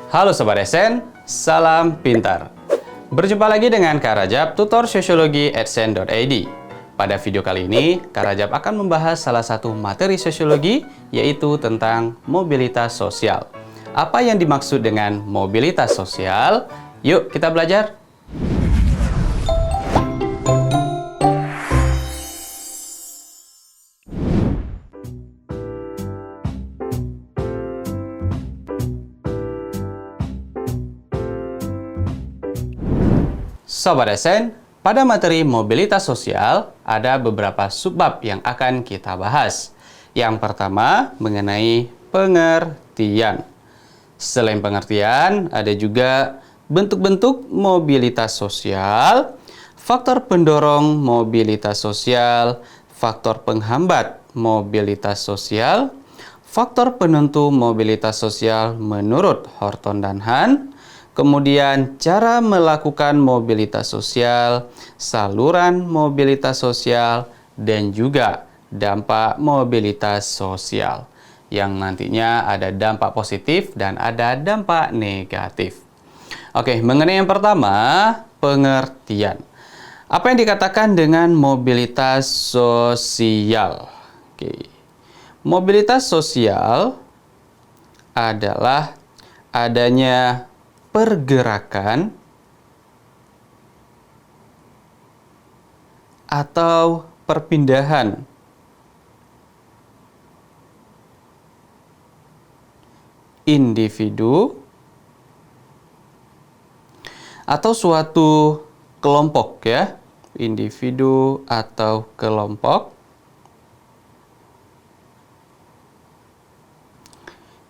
Halo Sobat SN, salam pintar. Berjumpa lagi dengan Kak Rajab, tutor sosiologi @sen.id. Pada video kali ini, Kak Rajab akan membahas salah satu materi sosiologi, yaitu tentang mobilitas sosial. Apa yang dimaksud dengan mobilitas sosial? Yuk kita belajar. Sobat SN, pada materi mobilitas sosial ada beberapa subbab yang akan kita bahas. Yang pertama mengenai pengertian. Selain pengertian, ada juga bentuk-bentuk mobilitas sosial, faktor pendorong mobilitas sosial, faktor penghambat mobilitas sosial, faktor penentu mobilitas sosial menurut Horton dan Hahn, kemudian cara melakukan mobilitas sosial, saluran mobilitas sosial, dan juga dampak mobilitas sosial. Yang nantinya ada dampak positif dan ada dampak negatif. Oke, mengenai yang pertama, pengertian. Apa yang dikatakan dengan mobilitas sosial? Oke. Mobilitas sosial adalah adanya pergerakan atau perpindahan individu atau suatu kelompok ya, individu atau kelompok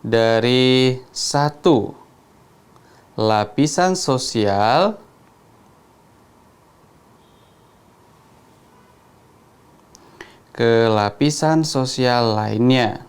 dari satu lapisan sosial ke lapisan sosial lainnya.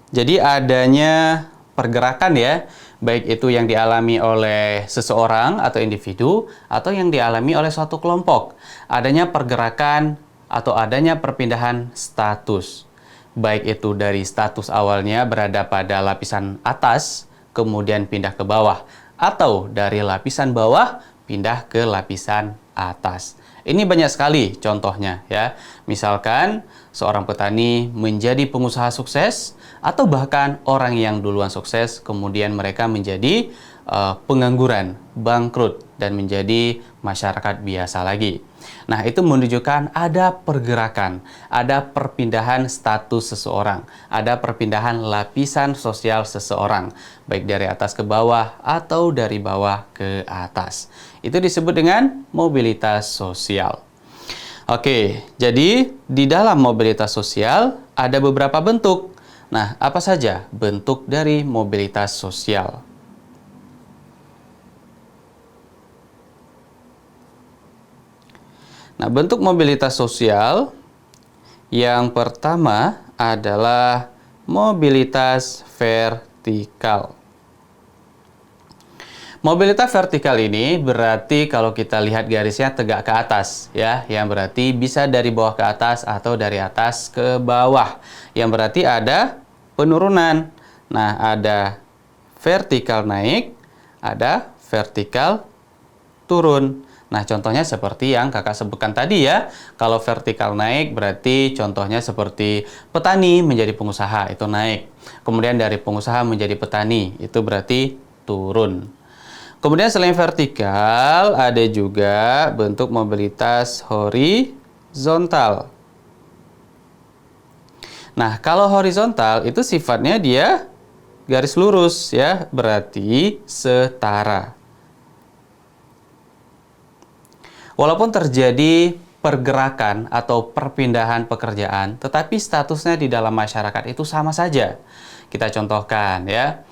Jadi adanya pergerakan ya, baik itu yang dialami oleh seseorang atau individu atau yang dialami oleh suatu kelompok. Adanya pergerakan atau adanya perpindahan status. Baik itu dari status awalnya berada pada lapisan atas, kemudian pindah ke bawah, atau dari lapisan bawah pindah ke lapisan atas. Ini banyak sekali contohnya ya. Misalkan seorang petani menjadi pengusaha sukses, atau bahkan orang yang duluan sukses kemudian mereka menjadi pengangguran, bangkrut, dan menjadi masyarakat biasa lagi. Nah, itu menunjukkan ada pergerakan, ada perpindahan status seseorang, ada perpindahan lapisan sosial seseorang, baik dari atas ke bawah atau dari bawah ke atas. Itu disebut dengan mobilitas sosial. Oke, jadi di dalam mobilitas sosial ada beberapa bentuk. Nah, apa saja bentuk dari mobilitas sosial? Nah, bentuk mobilitas sosial yang pertama adalah mobilitas vertikal. Mobilitas vertikal ini berarti kalau kita lihat garisnya tegak ke atas ya, yang berarti bisa dari bawah ke atas atau dari atas ke bawah. Yang berarti ada penurunan. Nah, ada vertikal naik, ada vertikal turun. Nah, contohnya seperti yang kakak sebutkan tadi ya. Kalau vertikal naik berarti contohnya seperti petani menjadi pengusaha, itu naik. Kemudian dari pengusaha menjadi petani, itu berarti turun. Kemudian selain vertikal, ada juga bentuk mobilitas horizontal. Nah, kalau horizontal itu sifatnya dia garis lurus ya, berarti setara. Walaupun terjadi pergerakan atau perpindahan pekerjaan, tetapi statusnya di dalam masyarakat itu sama saja. Kita contohkan ya,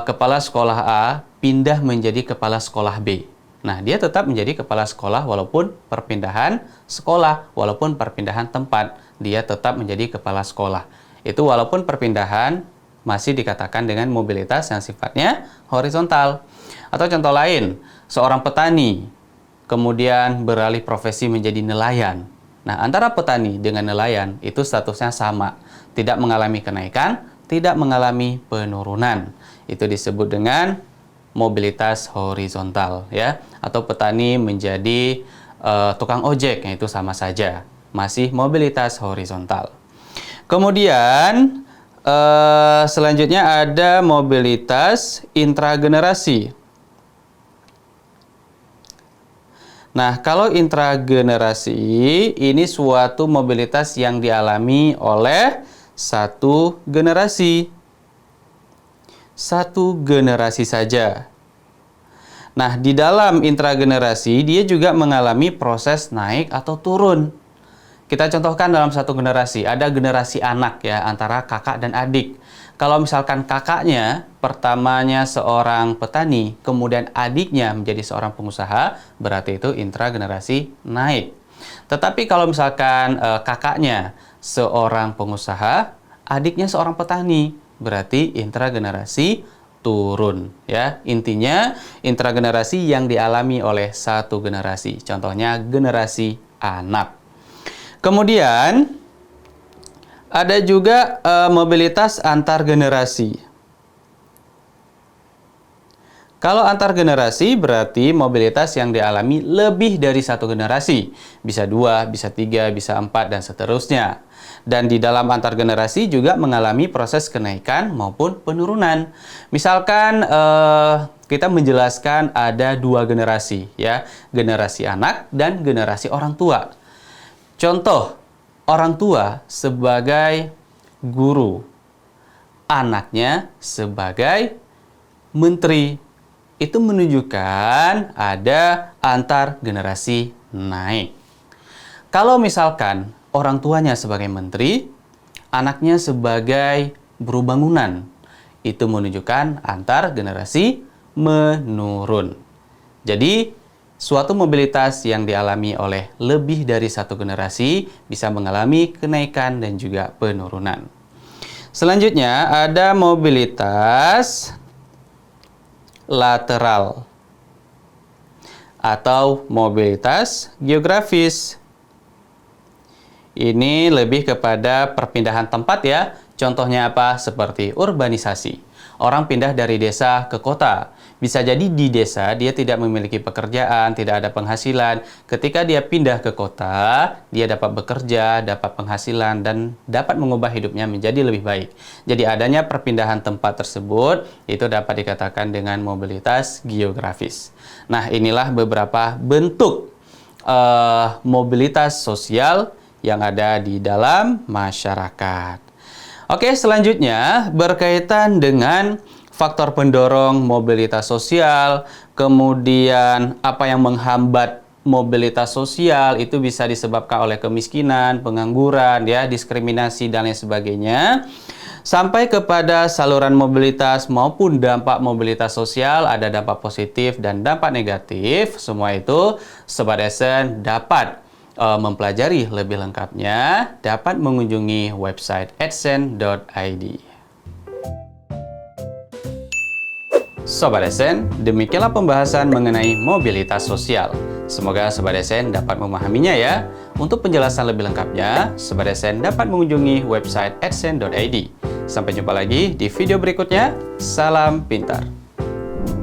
kepala sekolah A pindah menjadi kepala sekolah B. Nah, dia tetap menjadi kepala sekolah walaupun perpindahan sekolah, walaupun perpindahan tempat, dia tetap menjadi kepala sekolah. Itu walaupun perpindahan masih dikatakan dengan mobilitas yang sifatnya horizontal. Atau contoh lain, seorang petani kemudian beralih profesi menjadi nelayan. Nah, antara petani dengan nelayan itu statusnya sama, tidak mengalami kenaikan, tidak mengalami penurunan. Itu disebut dengan mobilitas horizontal ya, atau petani menjadi tukang ojek, itu sama saja, masih mobilitas horizontal. Kemudian selanjutnya ada mobilitas intragenerasi. Nah, kalau intragenerasi ini suatu mobilitas yang dialami oleh satu generasi. Satu generasi saja. Nah, di dalam intragenerasi dia juga mengalami proses naik atau turun. Kita contohkan dalam satu generasi, ada generasi anak ya, antara kakak dan adik. Kalau misalkan kakaknya pertamanya seorang petani, kemudian adiknya menjadi seorang pengusaha, berarti itu intragenerasi naik. Tetapi kalau misalkan kakaknya seorang pengusaha, adiknya seorang petani, berarti intragenerasi turun ya. Intinya intragenerasi yang dialami oleh satu generasi. Contohnya generasi anak. Kemudian ada juga mobilitas antar generasi. Kalau antar generasi berarti mobilitas yang dialami lebih dari satu generasi. Bisa 2, bisa 3, bisa 4, dan seterusnya. Dan di dalam antar generasi juga mengalami proses kenaikan maupun penurunan. Misalkan kita menjelaskan ada 2 generasi ya, generasi anak dan generasi orang tua. Contoh, orang tua sebagai guru, anaknya sebagai menteri. Itu menunjukkan ada antar generasi naik. Kalau misalkan orang tuanya sebagai menteri, anaknya sebagai buruh bangunan, itu menunjukkan antar generasi menurun. Jadi, suatu mobilitas yang dialami oleh lebih dari satu generasi bisa mengalami kenaikan dan juga penurunan. Selanjutnya ada mobilitas lateral atau mobilitas geografis. Ini lebih kepada perpindahan tempat ya. Contohnya apa? Seperti urbanisasi. Orang pindah dari desa ke kota. Bisa jadi di desa dia tidak memiliki pekerjaan, tidak ada penghasilan. Ketika dia pindah ke kota, dia dapat bekerja, dapat penghasilan, dan dapat mengubah hidupnya menjadi lebih baik. Jadi adanya perpindahan tempat tersebut, itu dapat dikatakan dengan mobilitas geografis. Nah, inilah beberapa bentuk mobilitas sosial yang ada di dalam masyarakat. Oke, selanjutnya berkaitan dengan faktor pendorong mobilitas sosial, kemudian apa yang menghambat mobilitas sosial itu bisa disebabkan oleh kemiskinan, pengangguran, ya, diskriminasi dan lain sebagainya. Sampai kepada saluran mobilitas maupun dampak mobilitas sosial, ada dampak positif dan dampak negatif. Semua itu Sobat Esen dapat mempelajari lebih lengkapnya, dapat mengunjungi website edsen.id. Sobat Esen, demikianlah pembahasan mengenai mobilitas sosial. Semoga Sobat Esen dapat memahaminya ya. Untuk penjelasan lebih lengkapnya, Sobat Esen dapat mengunjungi website edsen.id. Sampai jumpa lagi di video berikutnya. Salam pintar.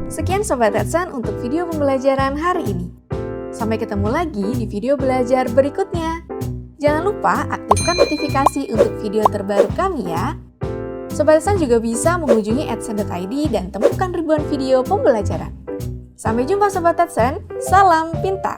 Sekian Sobat Edsen untuk video pembelajaran hari ini. Sampai ketemu lagi di video belajar berikutnya. Jangan lupa aktifkan notifikasi untuk video terbaru kami ya. Sobat Edsen juga bisa mengunjungi edsen.id dan temukan ribuan video pembelajaran. Sampai jumpa Sobat Edsen, salam pintar!